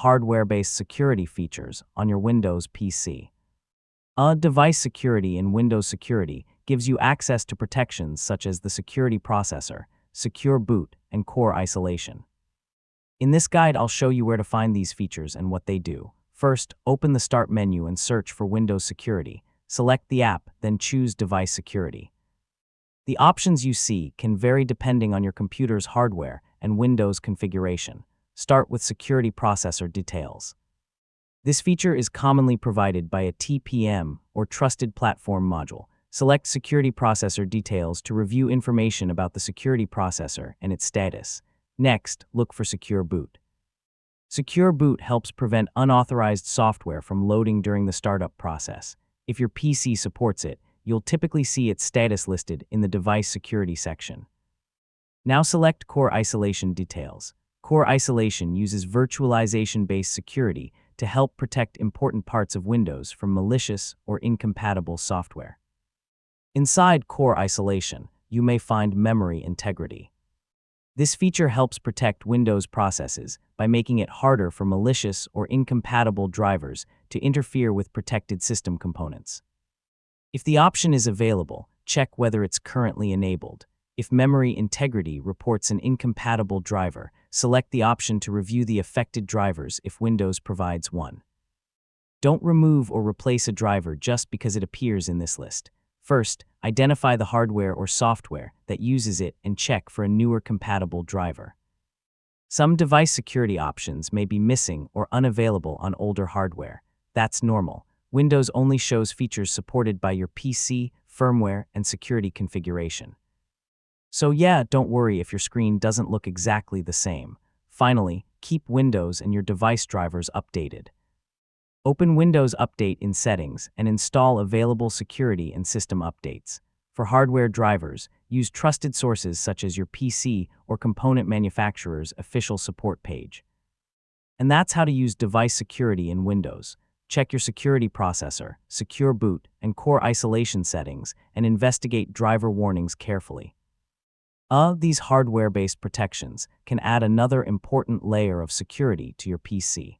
hardware-based security features on your Windows PC. Device security in Windows Security gives you access to protections such as the security processor, secure boot, and core isolation. In this guide, I'll show you where to find these features and what they do. First, open the Start menu and search for Windows Security. Select the app, then choose Device Security. The options you see can vary depending on your computer's hardware and Windows configuration. Start with Security Processor Details. This feature is commonly provided by a TPM or Trusted Platform module. Select Security Processor Details to review information about the security processor and its status. Next, look for Secure Boot. Secure Boot helps prevent unauthorized software from loading during the startup process. If your PC supports it, you'll typically see its status listed in the Device Security section. Now select Core Isolation Details. Core Isolation uses virtualization-based security to help protect important parts of Windows from malicious or incompatible software. Inside Core Isolation, you may find Memory Integrity. This feature helps protect Windows processes by making it harder for malicious or incompatible drivers to interfere with protected system components. If the option is available, check whether it's currently enabled. If Memory Integrity reports an incompatible driver, select the option to review the affected drivers if Windows provides one. Don't remove or replace a driver just because it appears in this list. First, identify the hardware or software that uses it and check for a newer compatible driver. Some device security options may be missing or unavailable on older hardware. That's normal. Windows only shows features supported by your PC, firmware, and security configuration. So yeah, don't worry if your screen doesn't look exactly the same. Finally, keep Windows and your device drivers updated. Open Windows Update in Settings and install available security and system updates. For hardware drivers, use trusted sources such as your PC or component manufacturer's official support page. And that's how to use device security in Windows. Check your security processor, secure boot, and core isolation settings, and investigate driver warnings carefully. These hardware-based protections can add another important layer of security to your PC.